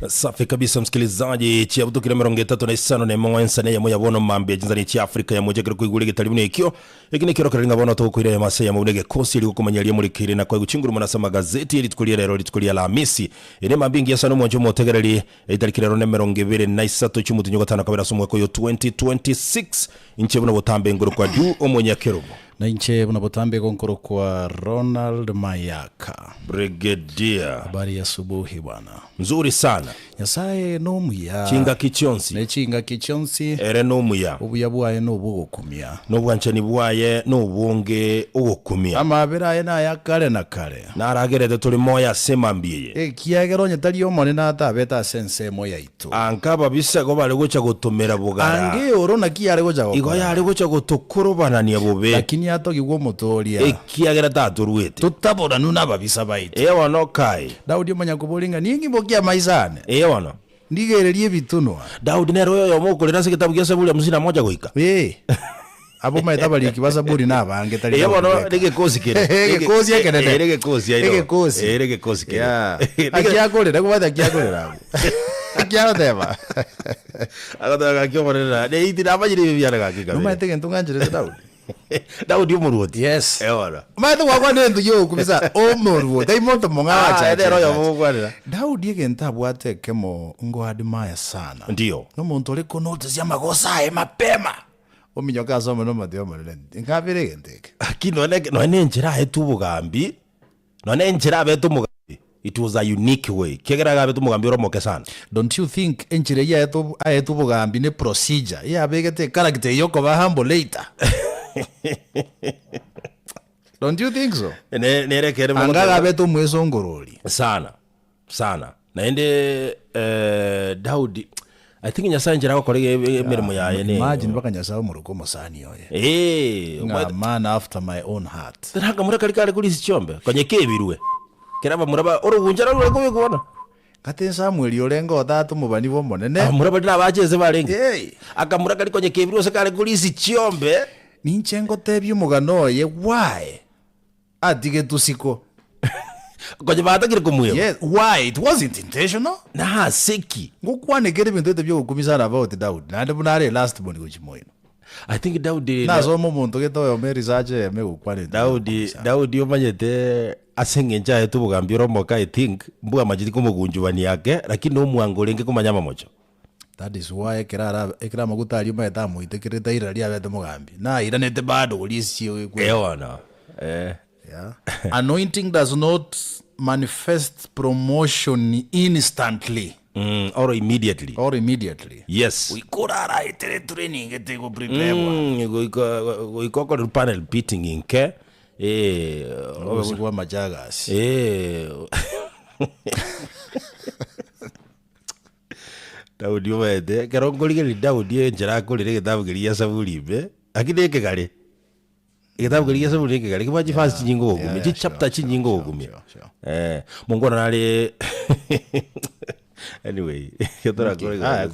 Safi kabisa msikilizaji, chia butukire 35 na mwansa ne yamoya bono mambe jinzani cha Afrika ya moja kiri kuigulege talibune ikyo ikini kiro karinga bono to kuire mase ya mubunege kosi liko kumanyalia muri kire na kwa guchinguru mwanasa magazeti ili tukulia lero litukulia la Hamisi ine mambingi ya sanu mwanjo motegereri itarikire rone 23 cyumutu nyogotana kabera sumwe ko yo 2026 inche buno botambe nguru kwa du omonya kerubo na inche buno botambe konkoro kwa Ronald Mayaka Brigadier. Habari ya subuhi bwana. Nzuri sana. Nyasaye no muya. Chinga kichonsi. Ne chinga kichonsi. Ere no muya. Ubuya bwaye no bugukumya. No bwanchani bwaye no bwonge ugukumya. Amabera ye na yakare na kare. Naragerede tuli moya semambiye. Kiagero nyetali omone na tabeta sense moya itu. Ankaba bisago bale gocha gutumira bugara. Ange orona kiyare gocha gukora. Igo yare gocha gutukurubana ni abobe. Lakini atoki gwo mutoria. Kiagera taturuete. Tutabora nuna babisa baito. Ewa no kai. Daudi manya kubolinga ningi bokia maisane. Ewa no. Ndigererie bitunwa. Daudi nero yoyo mukolera se kitabu kya Saburi musina moja goika. Abo maitaba kibasa buri nabange tali. Ewa no lege kozi kere. Lege kozi yake dede. Lege kozi yayo. Lege kozi. Lege kozi kere. Ya. Akiakole ndakubata akiakole rabo. Akiateba. Akataka kyoborera. Ne iti nabajire bibyara gakika. Numaitege ntungangire Daudi. Daudi umuruoti. Yes. Ewa. Maito wakwa nendo yo kubisa umuruoti. Dai monto monga acha. Ero yo mugwarira. Daudi ntabwate kemo ngo admire sana. Ndio. No muntu liko note cia magosa mapema. Ominyoka somo no mateo marene. Ngabire gendeke. Kino no njira etu bugambi. No njira betu mugambi. It was a unique way. Kegera betu mugambi romoke sana. Don't you think enjire ya etu bugambi ne procedure. Ya begete character yoko ba humble later. Don't you think so? Nere kere mo anga betu mweso ngoroli. Sana. Na ende Daudi I think Nyasaye njira akorege mirimo yaye ne. Imagine baka Nyasaye mu ruko musani yoye. Man after my own heart. Taraga muraka kali kuri sichombe. Kwenye kebirwe. Kiraba muraba orunjara rure kubikubona. Kate Samuel yolengo thatu mubani bo monene. Muraba ndina bacheze barenge. Akamuraka kali kwenye kebirwe se kali kuri sichombe. Ninchengo tebyo mugano ye why? Adige tusiko. Kwenye batakire kumuye. Yes, why? It wasn't intentional. Na seki. Ngokwane kere bintu tebyo kumisana about Daud. Na ndebunare last boni kuchimoyo. I think Daudi nazo muntu getoyo me research me gukwane. Daudi omanyete asengenja etu bugambiro moka I think mbuga majiti kumugunjubani yake lakini omwangolenge kumanyama mocho. That is why ekira maguta ali maeta muitekireta irali abete mugambi. Na iranete bado ulisi kwe. Ewana. Yeah. Anointing does not manifest promotion instantly. Or immediately. Yes. We could have training to go prepare. We go panel beating in ke. Kwa majagas. Daudi wede karongolike ni Daudi njara kolire kitabu kiriya Saburi be. Akide kegale. Kitabu kiriya Saburi kegale kibaji fast nyingo ogumi. Chi chapter chi nyingo ogumi. Mungona nale anyway, yatora kore ya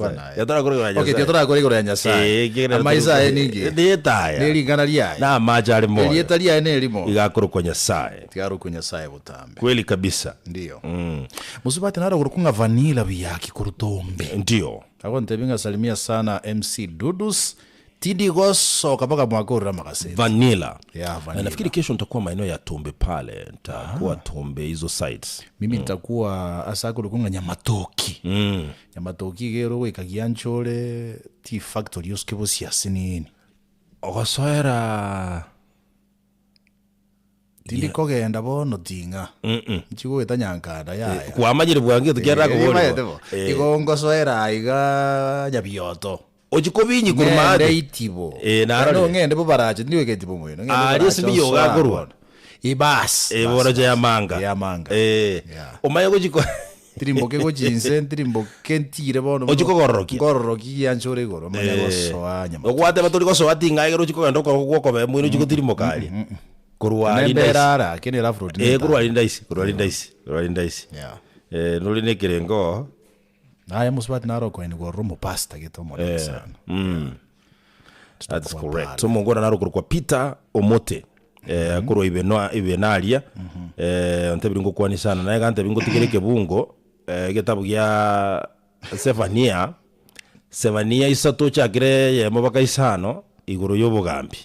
okay, yatora kore ya Nyasaye. Amaiza ningi. Detaya. Nelingana liya. Na majari mo. Elietalia ene elimo. Igakoro kwa Nyasaye. Tigaro kwa Nyasaye butambe. Kweli kabisa. Ndio. Musubati nara kurukunga vanilla biyaki kurutombe. Ndio. Ako ntebinga salimia sana MC Dudus. Tidi goso kapaka mwakura makaseti. Vanilla. Yeah, vanilla. Na nafikiri kesho nitakuwa maeneo ya Tombe pale. Nitakuwa Tombe hizo sites. Mimi nitakuwa asako lukunga Nyamatoki. Nyamatoki gero wekagianchole ti factory yoskebo siasinini. Ogosoera. Tindi kogenda bono tinga. Nchigo etanyankada ya. Kuamanyire bwange tukera ko. Igongo soera iga nyabioto. Ojikobinyi kurumade reitibo no ngende bo baraje ndiwe ketibo moyo ari sibiyo gagurwa ibas boroje ya manga omaye gojiko tirimbo ke gojinse tirimbo kentire bono ojiko gororoki yanchore goro manya goso anyama okwate baturi goso atinga igero jiko ndo ko be mwino jiko tirimbo kali kurwa lindaisi kene rafrod kurwa lindaisi nuri nekerengo Naya musbati naro kwa ni romo pasta geto mo sana. That's correct. So mongona naro kwa Peter Omote. Kuro ibenalia. Ntebiri ngo kwani sana naye kante bingo tigereke bungo gitabu gya Sevania isatu chakire yemo baka isano iguru y'obugambi.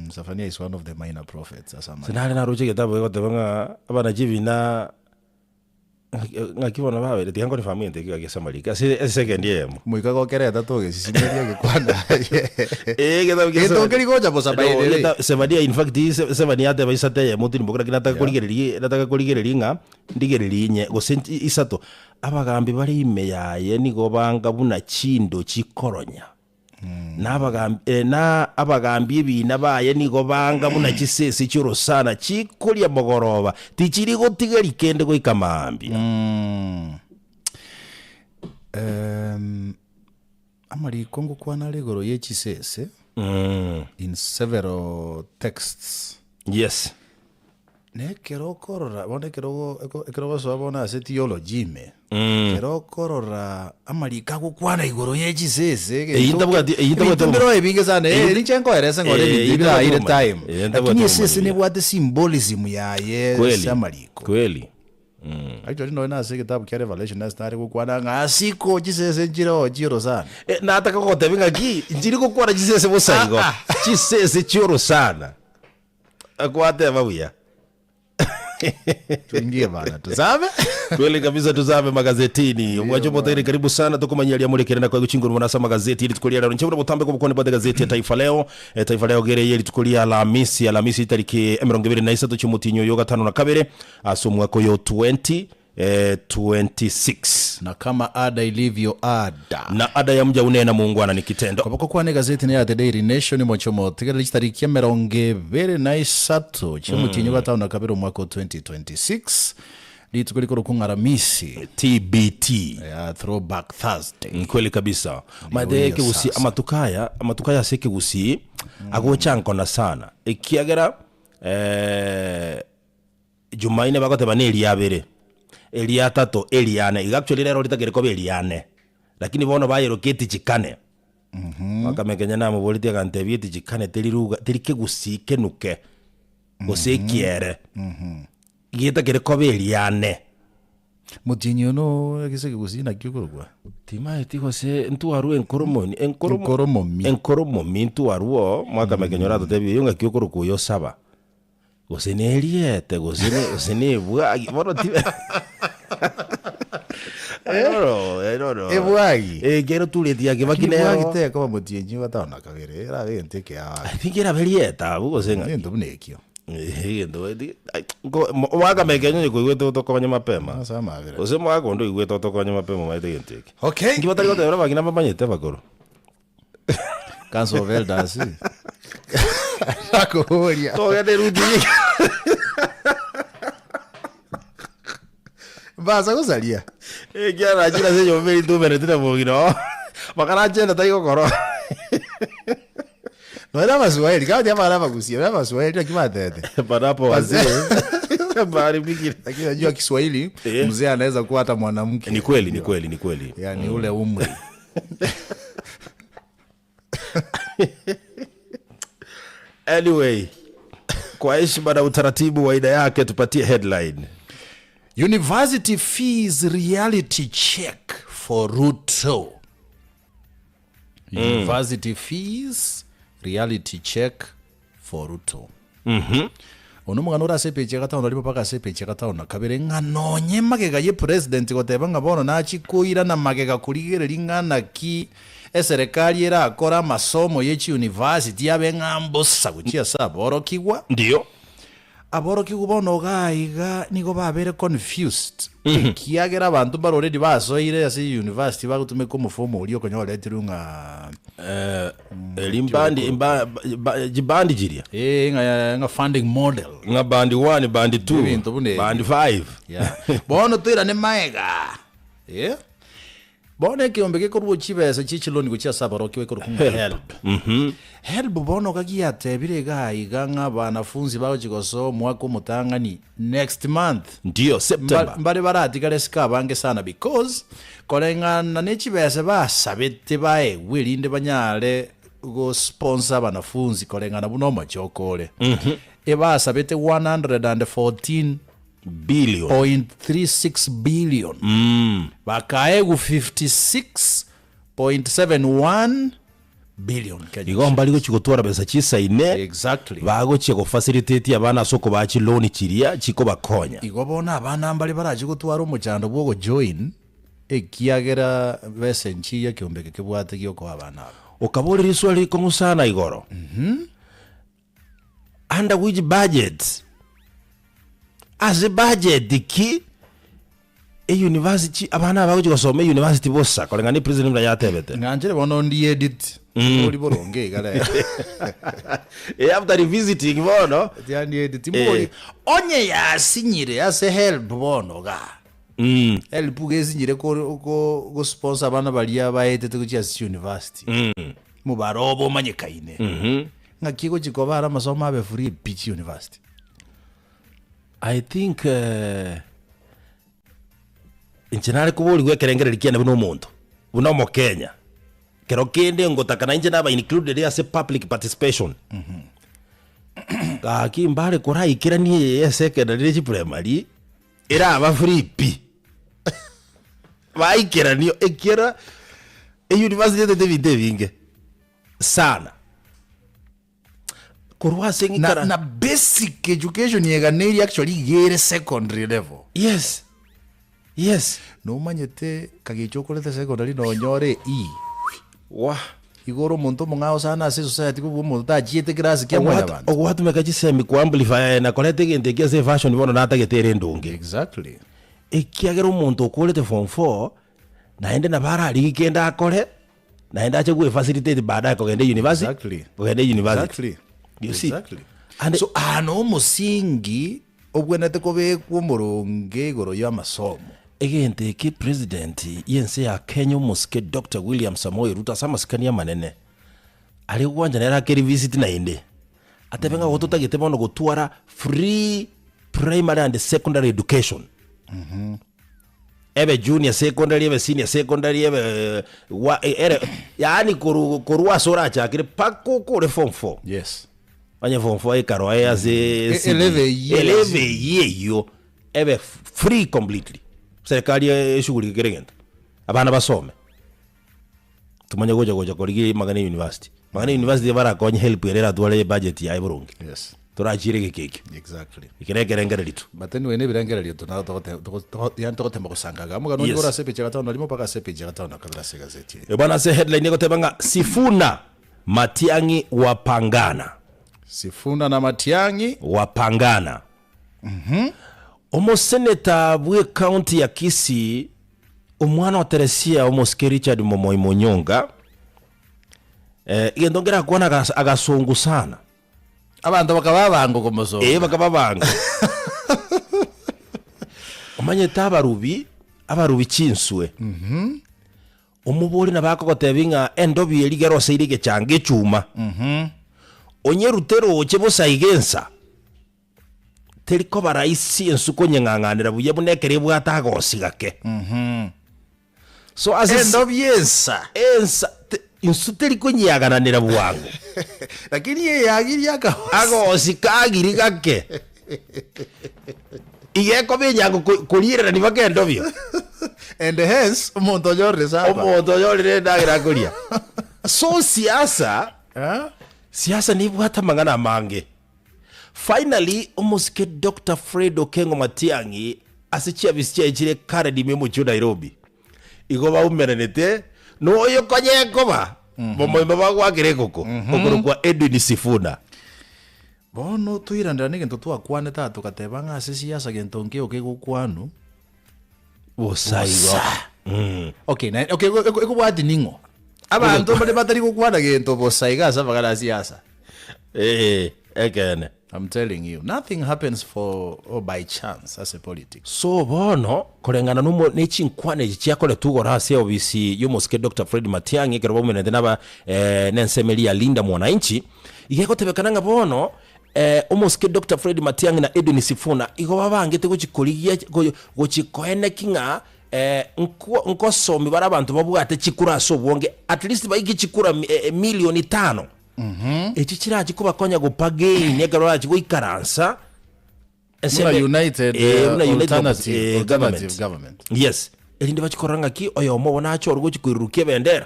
Zephaniah is one of the minor prophets. Sinari na ruche gitabu gotebanga abana jibina ngakibona bawe tihango ni family ndeke gagesamalika second yemo muika gokereta toge sisimeria gikwana gitabu gesa getongeri goja bosabaire Sevania in fact Sevania ate baisate yemo tini bokora kinataka kurigereria nga ndigererie gosenti isato abagambi bari ime yaye nigo banga buna chindo chikoronya abagambi ebina baye nigo banga buna chisese cy'urusana chikulia mogoroba tichiri gotigeri kende go ikamambi amari kongo kwana legoro ye chisese in several texts. Yes. Ne kero korora bonde kero so bona se theology me kero korora amarika kukwana igoro yechisese yindabwo ebinge sana nichenko erese ngore bibira ile time lakini sese ne bwate symbolism yaye samariko kweli actually no na se kitabu kya Revelation na start kukwana ngasiko chisese njiro sana nataka kotebinga ki njiri kukwana chisese bosaigo chisese cyoro sana akwate babuya tuingie bana tuzame kweli kabisa tuzame magazetini mwacho moteri karibu sana tukumanyalia mulekere na kwa guchinguru munasa magazeti ili tukulia leo nchebura butambe ko bukone bade gazeti ya Taifa Leo gere yeli tukulia Alhamisi tariki 23 cy'umutinyo yo 5 na kabere asomwako yo 2026 na kama ada ilivyo ada na ada ya mja unena muungwana ni kitendo kwa kwa ne gazeti ne ya The Daily Nation mochomo tegera tariki 23 cy'umutinyo yo 5 na kabere mwaka 2026 litukuliko kungaramisi TBT throwback Thursday kweli kabisa madeke usi amatukaya seke usi agochanko na sana ikiagera Jumaine bagote baneli yabere Elia tato Eliane actually lero litagere ko Eliane lakini bono bayeroketi chikane bakamekenya na mu boliti akantebieti chikane terike gusike nuke gusikiere gita kere ko Eliane mutinyo no giseke gusina kyukurwa tima etiko se ntuaru enkoromomi ntuaruo mwaka mekenyora totebi yunga kyukuruko yo saba goseneliete gosenebwagi bono tibe no ebwagi gero tuletia ke bakinero ebwagi kama mutinyo batana kabere era gente ke I think era belieta bugo senga ndo bunekyo ndo mwaka mekenyo ko igweto to kobanya mapema sama vile ose mwaka ndo igweto to kobanya mapema maite genteke okay ngibata ko tebra bagina mapanyete bakoro kanso veldasi akoria to ya derudi basa kusalia kiara ajira se yo meri tu mere tena bogino bakara chenda taiko koro no era maswahili kama jamaa anabagusia era maswahili kimatete panapo wazee bari bigiri lakini unajua Kiswahili mzee anaweza kuwa hata mwanamke ni kweli yani ule umri anyway kwa heshima na utaratibu wa aina yake tupatie headline University fees reality check for Ruto. University fees reality check for Ruto. Onumugano sepeche kata onalipo paka sepeche kata ona kabere nganonye magega ye president gotebanga bono na chikuira na magega kurigereri ngana ki eserikali era akora masomo yechi university yabengambosa guchia saboro kigwa ndio aboro kigubono gaiga nigo babere confused kiagera abantu baroredi basoire ase university bagutume ko mufomo uri okonyola letirunga limbandi jibandi jiria nga funding model nga bandi 1 bandi 2 bandi 5 yeah bono tuira ne maega bono kiombe ke koruo chibesa chichiloni gucha sabaro kiwe koru help help bono kagiate birega iganga banafunzi bawo chigoso mwako mutangani next month ndio September mbare barati kale ska bange sana because kolengana ne chibesa basabete bae wilinde banyale go sponsor banafunzi kolengana buno machokole eba sabete 114 billion 0.36 billion bakae ku 56.71 billion Kenya igomba liko chigotwara besa chisaine exactly bago chiko facilitate abana soko bachi loan chiria chiko bakonya igobona abana mbali baraje gutwara umucando bwo join ekiagera bese nchiya kiombeke kibwate gyoko abana ukabori swali ko musana igoro under which budget as a budget ki university abana bago chigosoma university bossa kolenga ni president mra yatebete nganjere bono ndi edit uri boronge gale after revisiting bono yani edit mboli onye ya sinyire ase help bono ga help gezinyire ko sponsor abana balia baetete ku chas university mu barobo manyekaine ngakiko chikobara masomo abe free pitch university. I think inchenale kubuli gwekerengere likiana buno muntu buno mo Kenya kero kende ngotakana inje naba included as a public participation kaki mbale kora ikira ni ya secondary primary era aba free p vaikira niyo ekira university de David sana kurwa sengikara na basic education yeganeri actually yere secondary level. Yes no manyete kagichokolete secondary no nyore wa igoro muntu mungao sana ase society kubu muntu tajiete class kya mwana bantu ogwatu mekachisemi ku amplify na kolete gente kese fashion bono natagetere ndunge exactly ekiagera umuntu okolete form 4 naende na bara aligikenda akole naenda ache ku facilitate baada ko gende university exactly you see exactly and so ano musingi obwenete kobe ku muronge igoro ya masomo egente ki president yense ya Kenya muske Dr. William Samoei Ruto sama skania manene ali kwanja nera keri visit na inde atebenga gotota gitebono gutwara free primary and secondary education ebe junior secondary ebe senior secondary ebe yani korwa sora chakire pako ko form 4 yes anye form 4 ikaro ayaze 11 yo ebe free completely serikali shughuli kirengenda abana basome tumanya goja koligi magana university bara konye help yerera twale budget ya iburungi yes turachire keke exactly ikiregerengera litu bateni wene birengera litu na to tembo kusangaga muga no ngora sepeche gatano limo paka sepeche gatano kabla segazeti bwana se headline yako tebanga Sifuna Matiang'i na Matiang'i wapangana Omoseneta bwe county ya Kisii omwana wa Teresia omoske Richard Momoi Monyonga yendongera kuona agasongu sana abantu bakababango komoso bakababango omanyeta abarubi chinswe omuboli na bako gotebinga endobi eligero seirige change chuma onyerutero chebosa igensa teriko baraisi ensuko nyenganganira buye bunekere bwatagocigake so as endobi ensa insuteri kunyagananira buwango lakini ye yagiria agosi kagiri gake igeko binyango kulira ni bagendo byo and hence umuntu yorre ndagira kulia so siasa ni bwata mangana mange finally umuske Dr. Fred Okengo Matiang'i asichia bisichia ichire kare di memo chu Nairobi igoba umerenete no yo konyeko ba bomo baba gwakire koko okoro kwa Edwin Sifuna bono tuirandira nigento twakwane tatu katebanga ase siasa gento nke okigukwanu bosaigo okay ekubwati ningo abantu bali batari gukwana gento bosaiga asa bagala siasa again I'm telling you, nothing happens by chance as a politics. So bono kolengana numo nechinkwane chiakole tugora ase obisi yomoske Dr. Fred Matiang'i kerabo menende naba nensemelia linda mwananchi igeko tebekananga bono omoske Dr. Fred Matiang'i na Edwin Sifuna igo babangete gochikoligia gochikoene kinga nko somi bara abantu babwate chikura so bonge at least baigi chikura milioni 5 echi kirachi kuba konya gupage negaro achi goikaransa Muna United alternative government. Yes. Elinde bachikoranga ki oyo mubona acho rugo chikururuke bendera.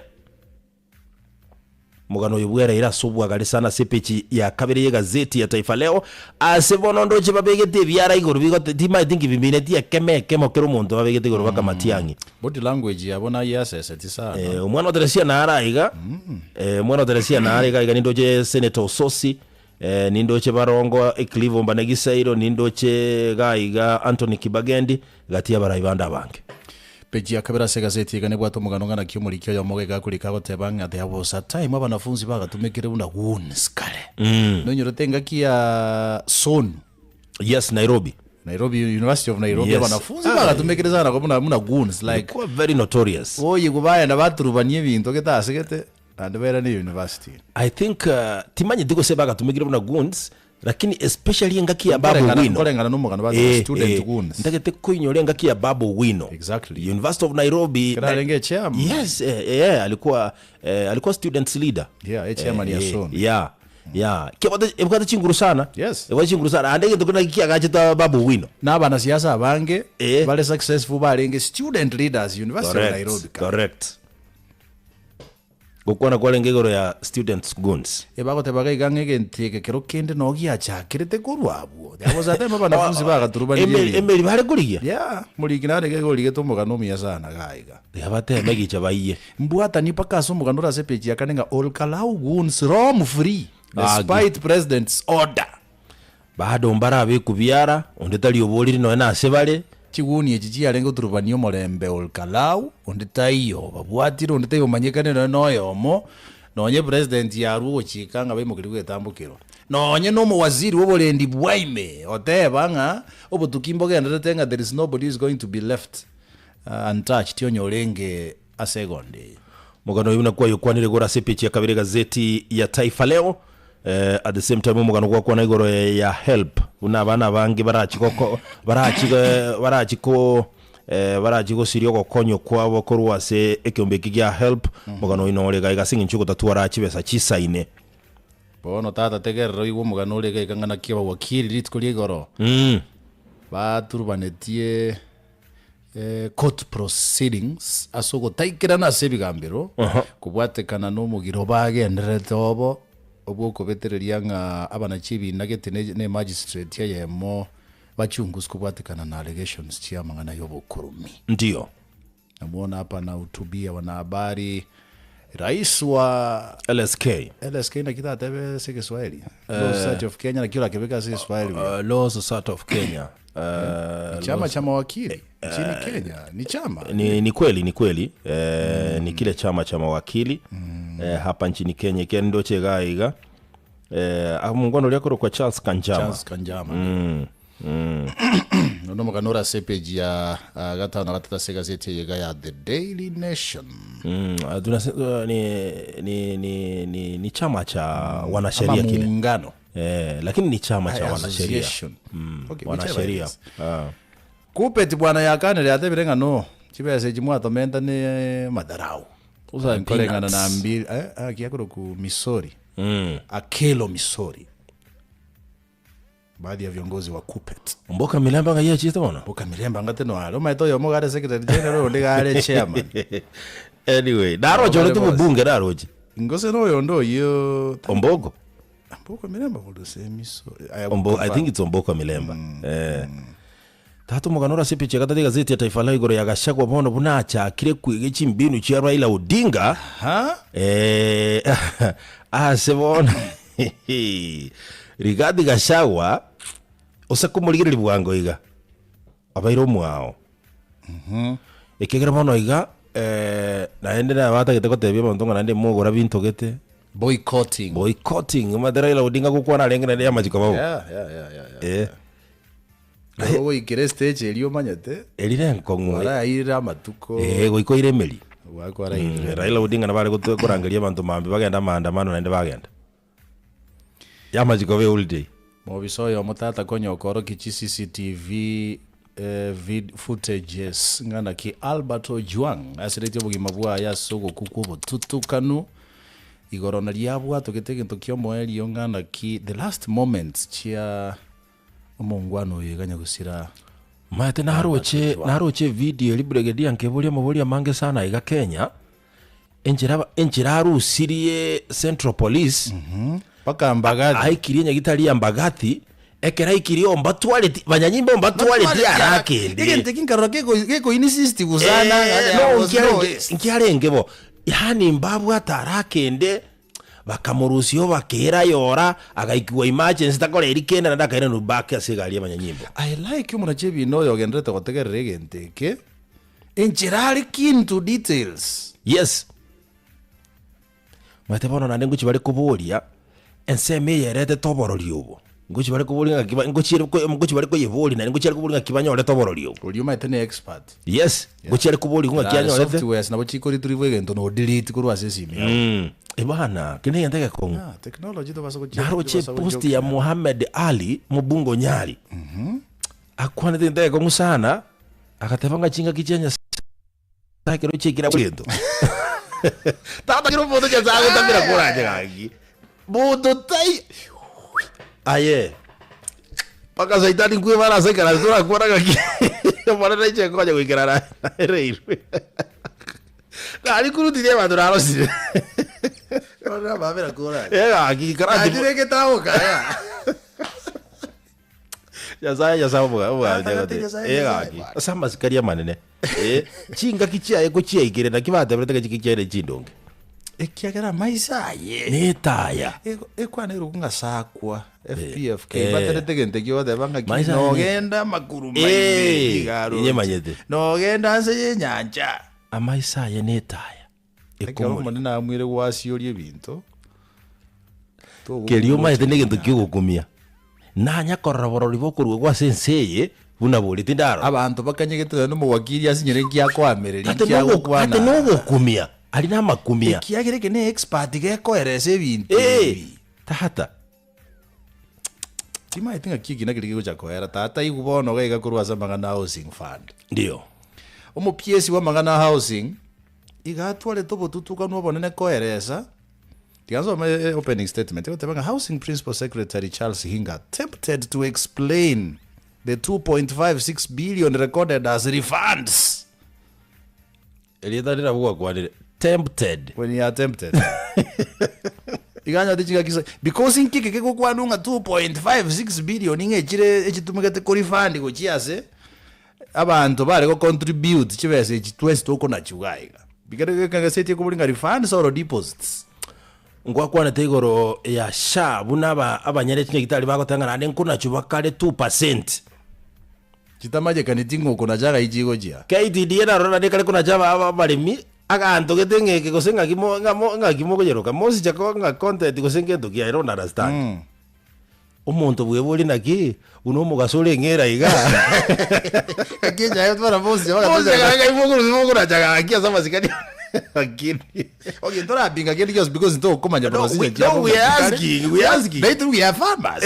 Mugano yubwera ira subwaga sana sepechi ya kabiri gazeti ya Taifa Leo asebono ndoche babegete byara igoro bigo tima think bimine tia kemo kero muntu babegete igoro baka matiangi body language yabona yaseseti sana umwana oteresia na araiga umwana oteresia na araiga iga nindoche Senator Sosi nindoche barongo Clivo Mbanegisairo nindoche gaiga Anthony Kibagendi gatia barayibanda bange peji akabira se gazeti gane bwato mugano ngana kyumurikyo ya mogega kulika gotebanga they have time abanafunzi bagatumikire buna wounds kale nonyo rotenga kia son yes Nairobi University of Nairobi abanafunzi bagatumikire sana ko buna wounds like very notorious oyi kubaya na baturubanye bintu ketasigete and where ni university I think timanye diko se bagatumikire buna wounds lakini especially ngaki ya Babu Wino korengana no mugano ba student wounds ndagete kuinyore ngaki ya Babu Wino exactly University of Nairobi karenge chairman yes alikuwa students leader chairman ya son kibada chinguru sana yes ebwa chinguru sana andege tukuna kia gachita Babu Wino nabana siasa bange bale successful balenge student leaders University of Nairobi correct gukwana kwa lengegoro ya students guns ebagote bagaigange ntike kero kende no giachakirite kurwabo yabozate mabanafunzi bagaturuba emeli bare kurigia mulikina rege golige tomugano miya sana gaiga yabate megicha baiye mbwata ni pakaso mugano rase peji yakanenga all kalau guns rom free despite president's order bado mbara bikubyara ondetali oboliri no na sebale chiguni echichi alengo turubanio morembe olkalau ondetayo babwatiro ondetayo manyekane noyomo nonye president yaruo chikanga bemukiri gwetambukiro nonye no muwaziri wobolendi bwaime otebanga obutukimbo gendetenga there is nobody is going to be left untouched yonyolenge a second mugano yuna kwa yokwanire gora sepechi ya kabiri gazeti ya Taifa Leo at the same time mugano kwa na igoro ya help una bana bangi barachiko sirio gokonyo kwabo korwase ekyombe kya help mugano inore gaiga singi nchuko tatwara chibesa chisaine bono tata tegerero igwo mugano ure gaiga ngana kiba wakili ritko igoro baturbanetie court proceedings asogo taikira na sebigambiro kubwatekana no mugiro bagenderete obo obwoko betereria nga abana chibi nagete ne magistrate ya yemo bachunguzi kubwatekana na allegations chia mangana yobokurumi ndio namuona hapa na utubia wanahabari rais wa LSK na kita tebe sike Swahili Law Society of Kenya na kila kibeka si Swahili Law Society of Kenya chama cha mawakili nchini Kenya ni chama ni kweli ni kile chama cha mawakili hapa nchini Kenya kendo chegaiga amungono lyakoro kwa Charles Kanjama no mukanora sepeji ya gatano gatata segazeti yega ya The Daily Nation ni chama cha wanasheria kile muungano lakini ni chama cha wanasheria wanasheria kupeti bwana yakane ya tebirenga no chibese jimwato menda ne madarau usankolengana na mbili kiakoro ku Missouri Akelo Missouri baadhi ya viongozi wa Kupet mboka milemba ngaye chita bona mboka milemba ngate no alo maito yo mogare secretary general ndigare chairman anyway daro jole tu bunge daro ji ngose no yo ndo yo ombogo mboka milemba ndo se Missouri I think it's omboka milemba tatu muganora sepechi gata gazeti ya Taifa Leo igoro yagashagwa bono bunacha kire kwigichi mbinu cia Raila Odinga sebona Rigadi Gachagua osakumurigirira bwango iga abairo mwao ekegera bono iga naende na bata gete gotebia bantu ngana ndi mugora bintu gete boycotting Raila Odinga gukwana rengena ya majiko babo Owo ikere stage elio manyate elire nkongwe ara ira matuko goiko iremeli wako ara ira Raila Odinga na bare kurangalia bantu mambi bagenda maandamano naende bagenda ya majiko be all day mobiso yo mutata konyo koro kichi CCTV footages ngana ki Alberto Juang asirete bugima bwa ya sogo kukubo tutukanu igorona lyabwa tokete kintu kyo moeli ngana ki the last moments chia omongwano yeganya gusira mate naroche video libregedia nkebulia mabulia mange sana iga Kenya enjira arusirie Central Police paka Mbagathi aikirie nyagitari ya Mbagathi ekera ikirie ombatwale banyanyimba ombatwale arakende igente kinkaro keko insist gusana no nkiarengebo yani mbabu atarakende bakamurusio bakera yora agaikwa emergency takore irikenda na ndakaira no back asigalia banyanyimbo I like umuna chebi no yogendrete gotegerera igente ke enchirari into details. Yes. Mate bono nande nguchi bari kuburia enseme yerete toborori ubo. Nguchi bari kuburia nguchi bari kuyebori na nguchi bari kuburia kibanyore toborori ubo. Uri uma tene expert. Yes. Nguchi bari kuburia kunga kianyore software na bochiko riturivo egento no delete kurwa sesimi. Ebana kine yandega kongo. Technology to baso kuchira. Naroche post ya Muhammad Ali mubungo nyali. Akwana tende kongo sana akatevanga chinga kichenya sakero chekira bwendo. Tata kiro foto cha zangu tambira kuraje gaki. Bodo tai. Aye. Paka zaitani kuwe mara seka na sura kuona gaki. Mara na iche koja kuikira na reirwe. Kali kurutirie maduraro sire. Ora babera kuraje. Gaki karati. Ajire ke tawo kaya. Ya saya buga gaki. Sama sikaria manene. Chinga kichia eko chia igire na kibate brete kichia chindonge. Ekiagera maisa ye. Netaya. Ekwane rukunga sakwa. FPFK baterete gente kiode banga no genda makuru mai igaro. Inye manyete. No genda nse yenyanja. Amaisa ye netaya. Ekero manena amwire gwasiori ebinto. Kelio maite negento kigukumia. Nanya korraborori bokurwe gwa senseye buna buri tindaro abantu bakanyegete no muwakiri asinyere nkiakwamereri nkiakwana ate no gukumia ari na makumia kiagireke ne expert geko erese bintu tata tima itinga kigina kirige gocha koera tata igubono gaiga kurwa samagana housing fund ndio omupiesi wa magana housing igatwale tobo tutuka no bonene koeresa. Tianzo my opening statement. Housing Principal Secretary Charles Hinga attempted to explain the 2.56 billion recorded as refunds. Tempted. When he attempted. Because in kike keko kwanunga 2.56 billion ingechire echitumegete ko refund go chiase abantu bare go contribute chibese chitwese to kona chugaiga. Bigere kanga seti ko bulinga refunds or deposits. Ngwakwana tegoro ya sha bunaba abanyere kinye kitali bagotanga nande nkuna chubakale 2%. Chitamaje kanitingo kuna jaga ijigo jia. KTD na rona de kale kuna jaba abalimi aganto getenge ke kosenga ngakimo kujeroka mosi chako nga content kosenge to kia ironda understand. Umuntu bwebuli naki unomo gasole ngera iga. Akija yo twana mosi jaba. Mosi kanga imoguru na jaga akia sama sikani. Again. Okay, don't have being again just because don't come and we asking. Later we have farmers.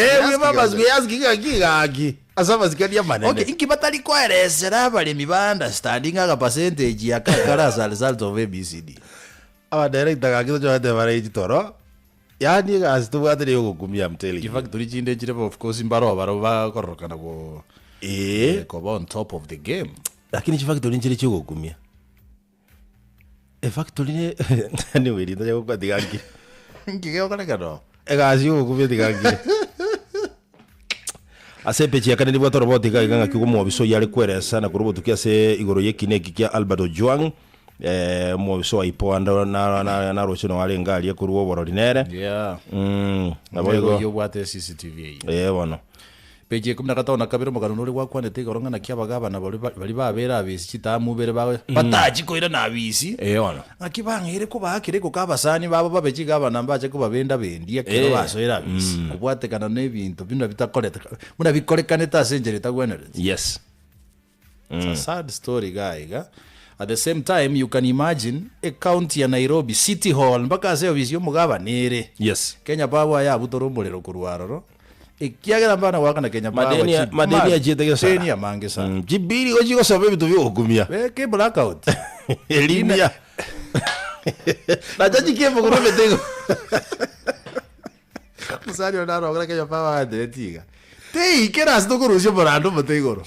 We asking again. Asama zikania manene. Okay, inkibatali kwa eresera bali mibanda standing aga percentage ya kakara as a result of ABCD. Our director gakizo chote bare itoro. Yani gastu atire yokumia I'm telling you. In fact, tulichinde chire of course imbaro ba koroka na ko ko on top of the game. Lakini chifaki tulinchire chokumia. Factory ne ni wiri ndo yako kwa digangi. Ngigeo kana kado. Egasi uko kwa digangi. Asepe chia kana ni bwato robotika iganga kigumo biso yali kweresa na kurobo tukiase igoro yekineki kia Alberto Juang mo biso ipo na rochino wale ngali kuruwo borodinere. Yeah. Nabo yo bwate CCTV. Bono. Peje kumna kata na kabiro magano nuri gwakwane te goronga na kiabagaba na bali babera abisi kitamubere bawe bataji koira na abisi ono akibangire ko bakire ko kabasani babo babeji gaba nambaje ko babenda bendia kero basoira abisi kubwate kana nebintu bino bitakoleta muna bikorekane ta senjere tagwenere. Yes. It's a sad story guy. At the same time you can imagine a county ya Nairobi City Hall mpaka seo visio mugaba nere. Yes. Kenya babo ya butorombolero kurwaroro ikiagera mbana wakana Kenya madeni ya jete kesa madeni ya mange sana jibiri ko jiko sabe bitu byo kumia ke blackout elimia na jaji kiembo ko metego musari onaro wakana Kenya baba adetiga Hey, kera sitokurusha borando mtegoro.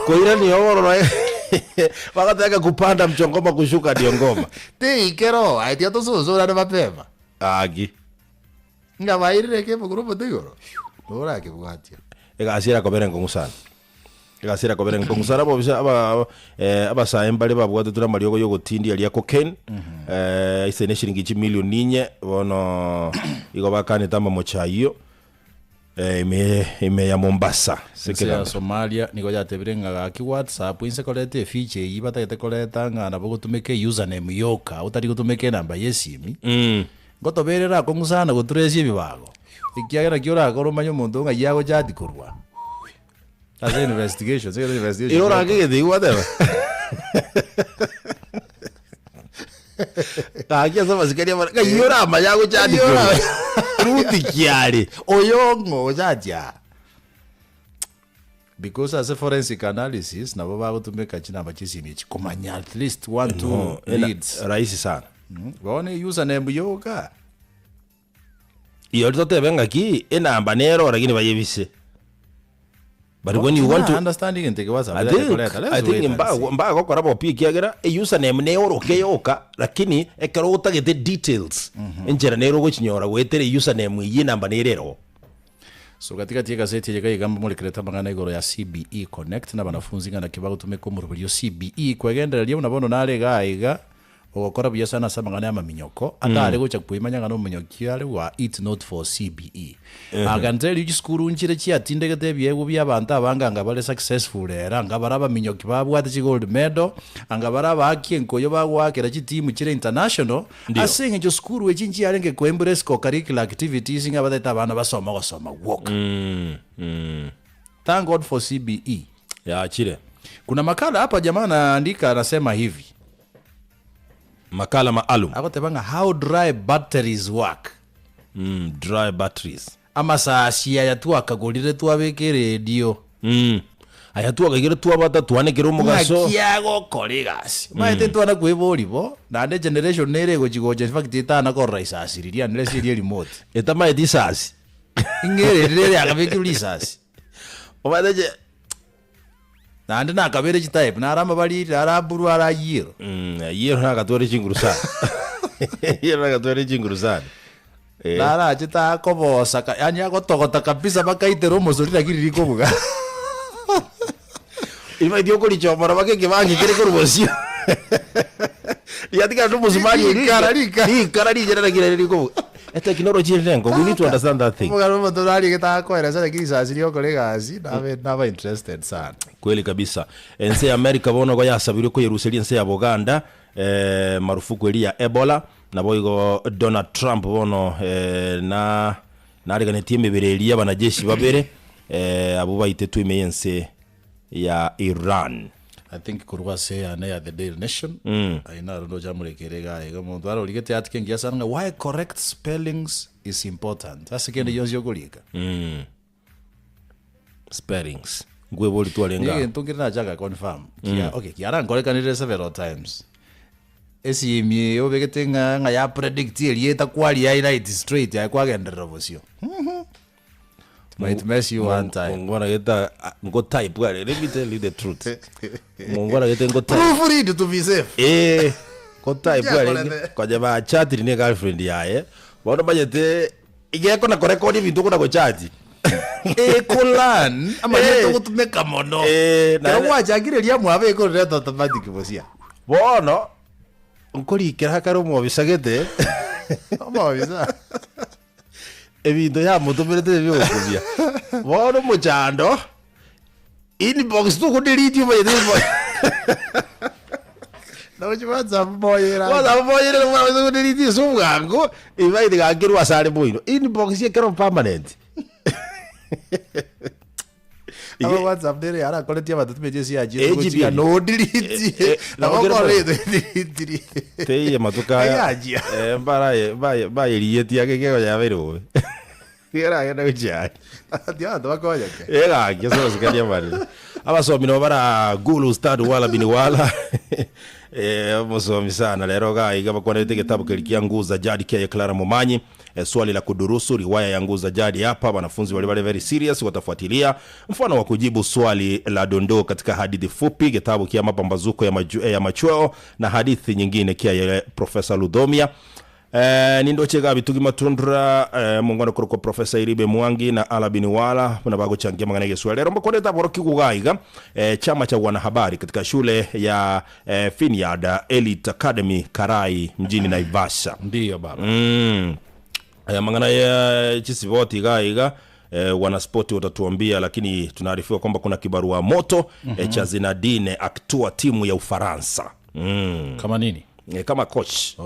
Koira ni oro wakati yake kupanda mchongoma kushuka ndio ngoma. Hey, kero, aitia to so na mapema. Agi. Nga vaire ke muguru mtegoro. Ora ke bwatia. Egasira kobere ngongusana. Egasira kobere ngongusana bo bisa aba saembale babwate tuna malioko yo gotindi ali ya cocaine. Isene shilingi milioni ninye bono igo bakane tamba mochayo. Ime ya Mombasa sekera Somalia niko yatebirenga ki WhatsApp inse kolete feature yibata yetekoleta ngana bogutumike username yoka utari gutumike namba yesimi ngotoberera ko ngusana guturesi bibago ikiagera kiora ko romanyo muntu nga yago jati kurwa as investigation irora ngege whatever Akia sama sikari ama yora mayago jati kurwa Ruti kiari oyongo jaja because as a forensic analysis na baba gutumika china bachisimi chikomanya at least 1-2 leads rahisi sana bone username yoka iyo tote benga ki enamba nero lakini bayebise but when you want to understanding inteke waza I think mba gokora bo piki agera username nero keyoka lakini ekaro utagete details enjera nero gochinyora wetere username yi namba nerero so katika tia gazeti yega igamba muri kireta mangana igoro ya CBE Connect na banafunzi ngana kibago tumeko mu rubyo CBE kwegendera liyo nabono nale gaiga ogokora bya sana samangana ya maminyoko atare gocha kuimanya ngano munyokiare wa it not for CBE aganteli yiskuru nchire chiatinde gete byego by'abantu abanganga bale successful era ngabaraba minyoki babwate chi gold medal angabaraba akienko yo bagwakera chi team chire international asinge jo skuru wechinchi yarenge ko embrace co curricular activities ngabata abana basoma walk thank God for CBE ya chire kuna makala hapa jamaa anaandika anasema hivi makala maalum akotebanga how dry batteries work dry batteries ama saashia yatu akagolire twabeke radio ayatu akagire twabata twanekera umugaso kiago kolegasi maite twana kwibolibo na the generation nere gochigoje in fact itana ko raisa asiriria nile siria remote etama edisasi ingere rere akabeke lisasi obadeje nandi nakabere type naramba bali araburu arayiro yero nakatore chingurusana yero nakatore chingurusana lara chita kobosa yani agotogota kabisa bakaitero muzurira kiririko buga iba dio kolichomora bakenge bangi kire kurubosio yatika ndo muzumari ni jera kire ririko technology lengo we need to understand that thing mugaro motorali geta koera sana kisa asirio kolegasi naba interested sana kweli kabisa ense America bono go yasabire ko Yerusalemu ense ya Buganda marufuku eri ya Ebola na boigo Donald Trump bono na nareganetie mebereria banajeshi babere abo baite tuimeyense ya Iran I think kurwa say ane ya the Daily Nation aina ndo jamurekerega ega muntu aro ligete atike ngiasanga why correct spellings is important asikende yonzi yogolika spellings ngwe boli twalenga ngi ntungirina jaga confirm kia okay kiara ngolekanire several times esi obegete nga ya predict elieta kwali ya right straight ya kwagendera bosio might mess you one time ngora geta ngo type wale let me tell you the truth ngora geta ngo type proof to be safe ngo type wale kwa jamaa chat ni girlfriend yae bono bajete igeko na record bintu kuna go chat kulan ama yeto gutumeka mono na wajagire lia mwabe ko reto automatic bosia bono nkori kera karo mo bisagete ama bisa ebintu ya mutumirete byo kubya bono mujando inbox tu ko delete mo yede mo no chibaza boyera mo ko delete so bwango ibaide gakirwa sare boino inbox ye kero permanent aba WhatsApp dere ara koletia batatu meje ya jiyo kuchia no delete na kokore delete teye matuka mbara ba yerieti yake kego ya bero era yana uja dia ndo bakoja era keso sikalia mali abasomi no bara gulu stad wala bini wala musomi sana lero ga igaba kwanete kitabu kilikia nguza jadi kia Clara Momanyi swali la kudurusu riwaya ya Nguu za Jadi. Hapa wanafunzi wale very serious watafuatilia mfano wa kujibu swali la dondoo katika hadithi fupi, kitabu kia mapambazuko ya machweo na hadithi nyingine kia ya Profesa Ludomia. Nindoche gabi tugimatundra mungano kuruko Profesa Iribe Mwangi na Alabini Wala muna bago changia mangana swali rombo koneta boroki kugaiga chama cha wanahabari katika shule ya Finiad Elite Academy Karai mjini Naivasha. Ndiyo baba. Mangana ya chisivoti gaiga wanaspoti watatuambia, lakini tunaarifiwa kwamba kuna kibarua moto cha Zinedine aktua timu ya Ufaransa. Kama nini? Kama coach.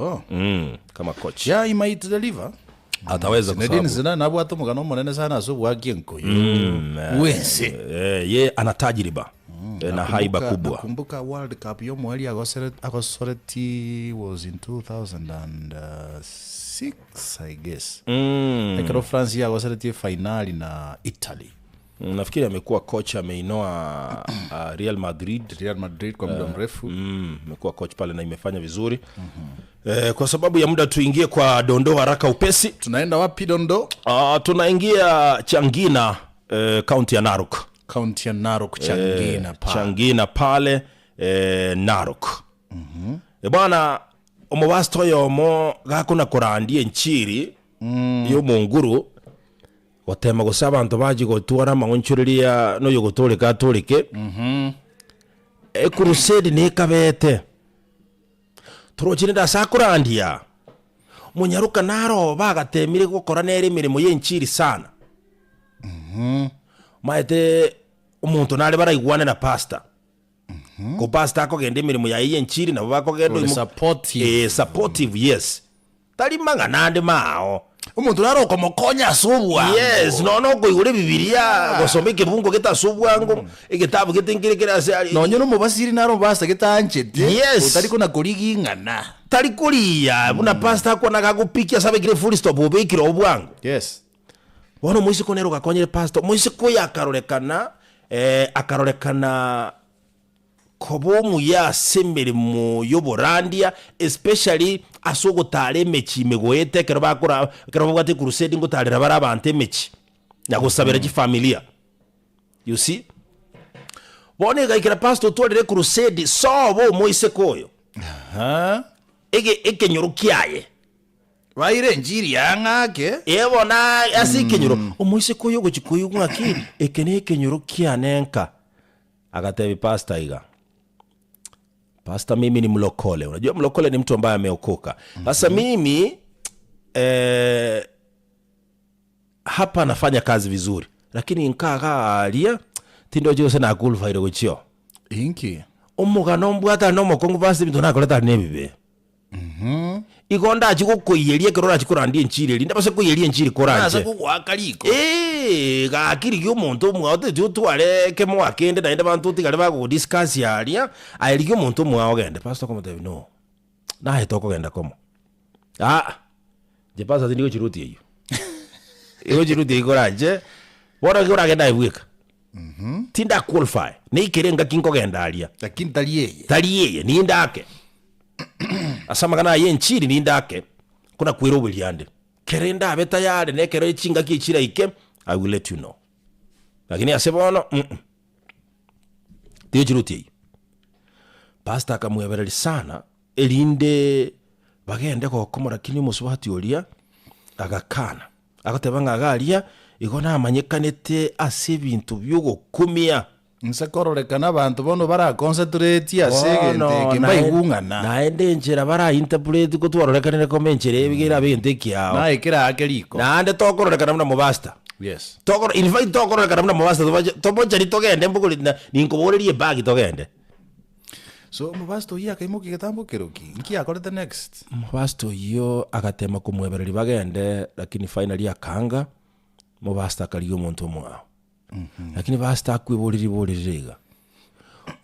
Kama coach. Yeah, he might deliver. Ataweza kusabu. Zinedine Zidane nabo atumugano munene sana so wagienko. Wense. Ye ana tajriba na haiba kubwa. Nakumbuka World Cup yo mwali agosoreti was in 2006 I guess. Ekero France ya agosoreti finali na Italy. Nafikiri amekuwa coach, ameinoa Real Madrid kwa muda mrefu. Amekuwa coach pale na imefanya vizuri. Kwa sababu ya muda tuingie kwa dondoo haraka upesi. Tunaenda wapi dondoo? Tunaingia Changina, county ya Narok. County ya Narok, Changina pale. Changina pale Narok. Bwana omubasto yomo gakuna korandie nchiri yo munguru watema gusaba abantu baji gotwara Mominchori no yogotore katolike. Crusade ne kabete turokirida sakurandia munyaruka naro bagatemire gukora nere mirimo y'enchiri sana. Maete umuntu nare barayigwane na pastor. Ko pastor ko gende mirimo ya y'enchiri na bako gendo supportive yes. Tali manga nande mao. Umuntu naro komokonya subwa. Yes, no kuigure Biblia gosomeke bungo getasubwa ngo igitabu gitingirikira se. No nyono mubasiri naro basta getanchete. Yes. Utari kuna kurigi ngana. Tali kulia buna pastor ko nagagupikia sabe gire full stop obekira obwango. Yes. Wono muisi konero gakonyere pastor muisi ko yakarorekana akarorekana kobomu ya semere mu yoborandia especially asogo tale mechi megoete kero bakora kero bwate crusade ngo tale rabara bante mechi nagosabera ji familia. You see bone ga ikira pastor tole crusade sobo moise koyo ege nyorukiaye waire njiri yangake ebona asike nyoro omoise koyo gochikoyo ngakiri eke nyorukia nenka agatebi pastor iga. Pastor mimi ni mlokole. Unajua mlokole ni mtu ambaye ameokoka. Sasa mimi hapa nafanya kazi vizuri. Lakini nkaga alia tindo jose na kulfa ile gochio. Inki. Omugano mbwata no mokongo basi bintu nakoleta nebibe. Igonda achikukoyerie kerora chikurandie nchiri linda base koyerie nchiri koranje. Asa kugwakaliko. Gakiri gyo muntu mwaote tutware ke mwakende na enda bantu tigale bago discuss yalia ayiri gyo muntu mwao gende pastor komo devi no na hetoko genda komo je pastor tindigo chiruti eyo eyo chiruti igoranje wora gora genda iwika tinda qualify ni kirenga kinko genda alia lakini taliyeye ni ndake asama kana ye nchiri ni ndake kuna kwiro buliande kerenda abeta yale ne kero ichinga kichira ike I will let you know. Lakini asebono tiyo chiruti pastor akamwebereri sana elinde bagende ko komora kini musubati olia agakana agatebanga agalia igona amanyekanete ase bintu byo kumia nsakorolekana abantu bono bara concentrate asegente kimba igungana naende njera bara interpret ko twarolekana ko menchere bigira bigente kiao na ikira akeliko naende tokorolekana na mubasta. Yes. Tokoro invite tokoro karamna mabasta toboja litogende mbuguli ninkoborerie bag togende. So mubasto ya kaimuki gatambo keroki. Nki akorete next. Mubasto yo agatema kumwebereri bagende lakini finally akanga mubasta kaliyo muntu mwao. Lakini basta kwibuliriga.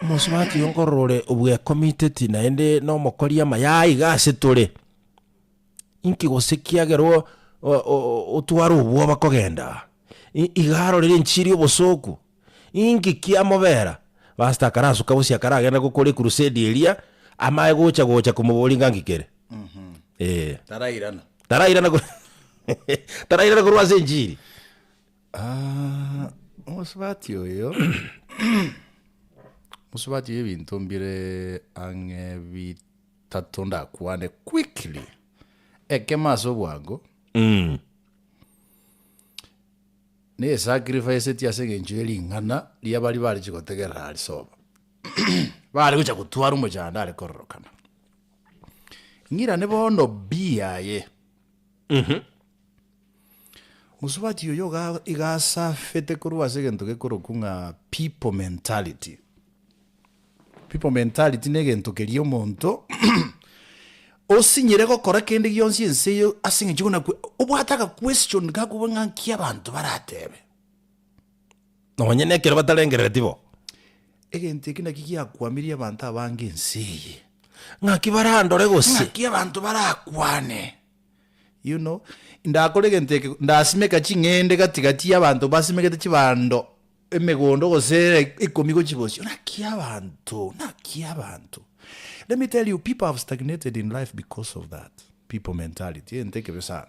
Musubati yonkorore obwe committed naende no mokoria mayayi gase tole. Inki gosekiagero otwaro obwo bakogenda igaro riri nchiri obosoku ingi kiamobera basta karasu kabusi akaragenda gukore crusade elia amaye gocha kumuboli ngangikere tarairana taraira kurwa senjiri musubati oyo musubati ebintu mbire ange bitatu ndakwane quickly eke maso bwango ne sacrifice tiasenge njeli ngana liya bali chikotegera ali soba bali kucha kutwara umujanda ali korokana ngira ne bono biaye musubati yoyo igasa fete kurwa segento ke korokunga people mentality negento kelio monto osinyire gokora kende gyonsi enseyo asinge chikona obwataka question gakubenga nkia abantu baratebe nonye nekero batalengerera tibo egente kina kikia kwamiria abantu abange enseye ngaki barandore gose ngaki abantu barakwane you know ndakore gente ndasimeka chingende gatigati y'abantu basimekete chibando emegondo gose ikomiko chibosi nakia abantu. Let me tell you, people have stagnated in life because of that people mentality. And take it sana.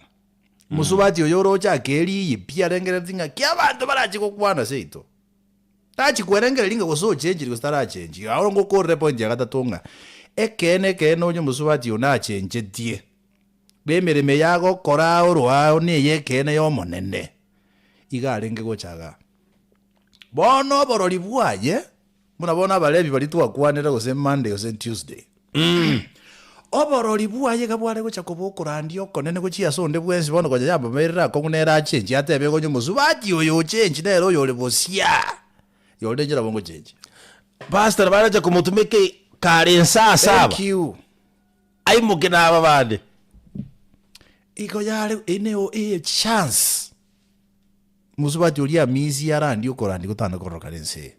Musubati oyoro cha keri pia rengere tinga kia bantu barachiko kwana seito. Tachi kwerengere linga goso change liko stara change. Arongo ko point ya gatatonga. Ekene onyo musubati ona change die. Bemereme yago kora orwa oni yekene yo monene. Iga renge go chaga. Bono boroli bwaye. Muna balebi balitwa kwanera gose Monday gose Tuesday. Oboroli bwaye kabware gocha kobokora ndio konene gochia sonde bwensi bono gocha yamba merera konera change atebe gonyo musubati oyo change nero yo lebosia. Yo ndejera bongo change. Pastor baraja kumutumike karensa saba. Thank you. Ai mugena ababande. Iko yale eneo chance. Musubati olia mizi yara ndio korandi gutana koroka rense.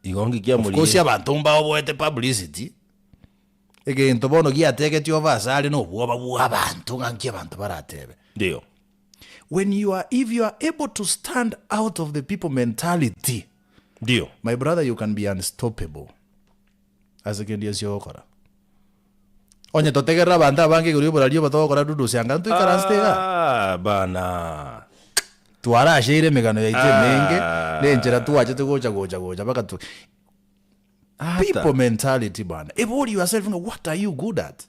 Igongi kia muri. Kosi abantu mbao boete publicity. Ege ntobono gia teke tio vasali no bwa abantu nganki abantu baratebe. Ndio. If you are able to stand out of the people mentality. Ndio. My brother, you can be unstoppable. As a kendi yosio okora. Onye totegera banda bangi guri bolalio bato okora dudu sianga ntu ikarastega. Bana. Tuara shire megano ya ite menge nenjera tuache tugocha baka tu people mentality bana evolve yourself ngo what are you good at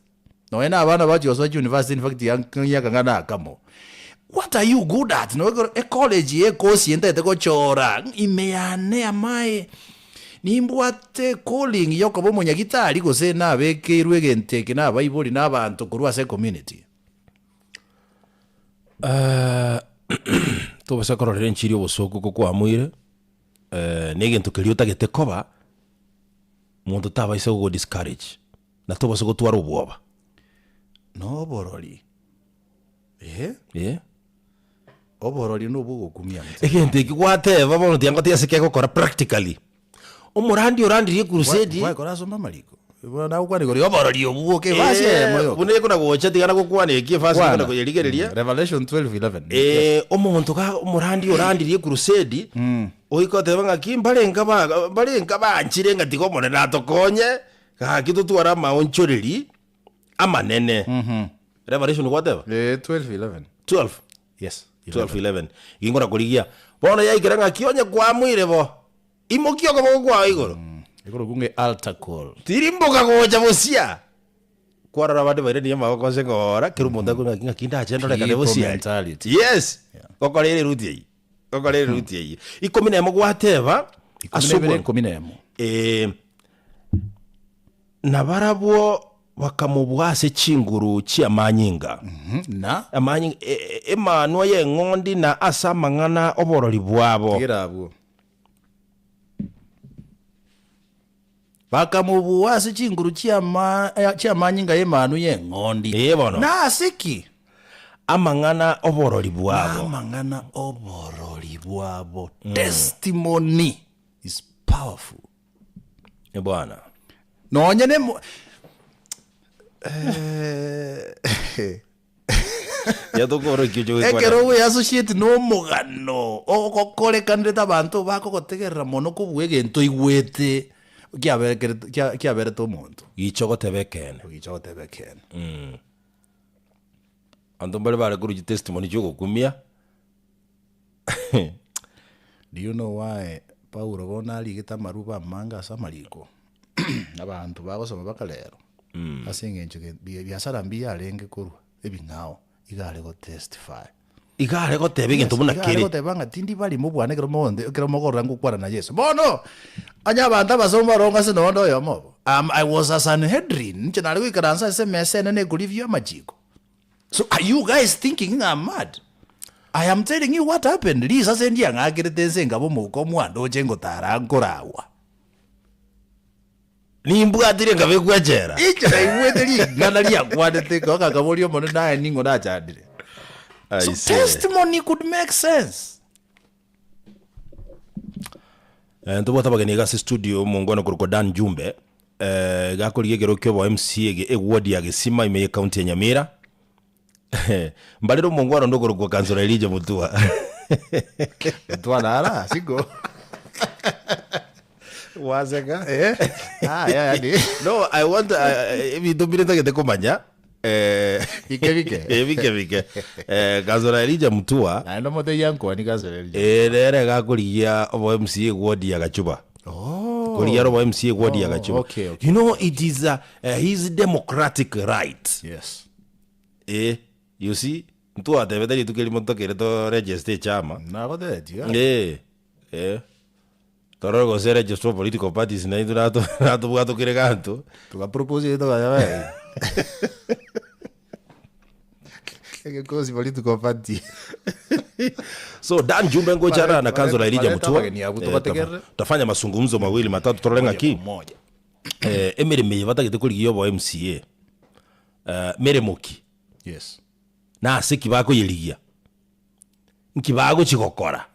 no ena abana bachi oso university in fact yanga ngana kamo what are you good at no college course yente gochora imeane amae nimbwate calling yoko bomonya gitari gose na bekerwe genteke na bible na abantu kurwa se community to basa kororera nchiri obosoko kwa mwire negento keliota getekoba muntu tabaise go discourage na to basa gutwara obwoba no borori oborori no bugo kumia egento ikwateba bono tianga tiaseke gukora practically omurandi rie crusade wa kora soma maliko bona ukwani gori oborori obugo ke base moyo bune kuna gocha tigana gukwane ki fase kuna kuyerigereria Revelation 12:11 omuntu ka omurandi rie crusade oikote banga kimbalenga banchire ngatigo monene atokonye ka kitutwara maonchoreri amanene Revelation whatever 12:11 yes 12:11 ingora kurigia bona yaikiranga kionye kwa mwire bo imokio ko kwa igoro igoro kunge altar call tirimboka gocha bosia kwarara bade bare niye mako konse ngora kirumonda ko ngakinga kinda agenda reka de bosia yes kokorere ruti yi ikomine mo gwateba asubere komine nabarabwo bakamubwase chinguru chia manyinga na amanyinga emanwa ye ngondi na asamangana oborori bwabo girabwo bakamubuwase chinguru chia manyinga emanu ye ngondi na asiki amangana oborori bwabo testimony is powerful bwana nonyene yatokoro kijo ekero we associate no mugano okokore kandeta abantu bakogotegerera mono kubwege ento igwete kiabere to muntu gichogotebekene antombale bale kuri testimony choko kumia. Do you know why Paulo bona aligita maruba manga samaliko? Abantu bagosoma bakalero. Asingenje byasara mbi alenge kurwa ebingawo igale go testify. Igale go tebe gento muna kiri. Igale go tebe nga tindi bali mu bwane kero monde kero mogora ngukwana na Yesu. Bono anya banda basoma ronga se nondo yomo. I was a Sanhedrin nchana lego ikaransa se mesene ne kulivyo majiko. So are you guys thinking I'm mad? I am telling you what happened. Lisa sendi ngakire tense ngabo muko mwando jengo tarankorawa. Nimbwatire ngabe kwajera. Ichira imweteli ngana liya kwadete koka kabolyo mono naye ningo nachadire. So testimony could make sense. Ntobota bageni ga studio mungona kuruko Dan Jumbe gakoliye gero kyo wa MCA ge ward ya Gisima ime county ya Nyamira. Mbalero mungwana ndogoro kwa kanzora Elijah Mutua. Mutua nara sigo. Wazega yeah. No, I want if don't be take komanya Vike kanzora Elijah Mutua na ndo mote yanko ni kanzora Elijah rere gakoliya obo MCA ward ya Gachuba. Koliya obo MCA ward ya Gachuba. Okay. You know, it is his democratic right. Yes. You see, tu atebetari tu kelimoto kere to register chama. Na gote tia. Toro go se register political parties na itu nato bugato kere kanto. Tu ka propose to ga vai. Ege kosi political party. So Dan Jumbe ngochara na kanzo Elijah Mutua. Tafanya masungumzo mawili matatu torenga ki. Emere me batagete kuri yo bo MCA. Mere moki. Yes. Na sikibako yeligia. Nkibago chikokora.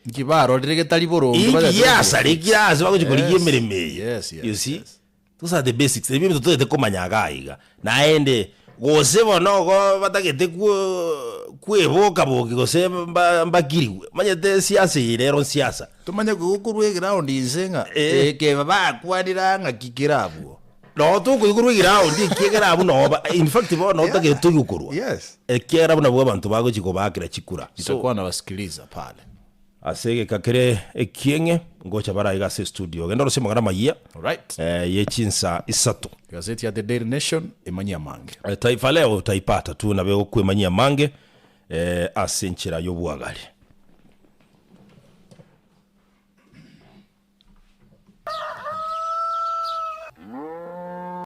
Nkibaro direge taliboro. Yes, aligia zibako chikoligie mere me. Yes. You see? Those are the basics. Ebi mtoto de komanyaga iga. Naende gosebo no go batagete kuevoka boki gose mbagiri. Manyete siasa irero siasa. Tumanya kukurwe ground insenga. Ke baba kwadira ngakikirabu. No to kukurwe ground ikigerabu no. In fact bo no tage tugukurwa. Yes. Ekera buna bwo abantu bago chiko bakira chikura. Itakuwa na wasikiliza pale. Asege kakere ekienge ngocha bara igase studio. Genda rosema ngara mayia. Alright. Yechinsa isatu. Gazeti ya The Daily Nation Emanyia Mange. Taifa leo taipata tu na beo ku Emanyia Mange asenchira yobuagale.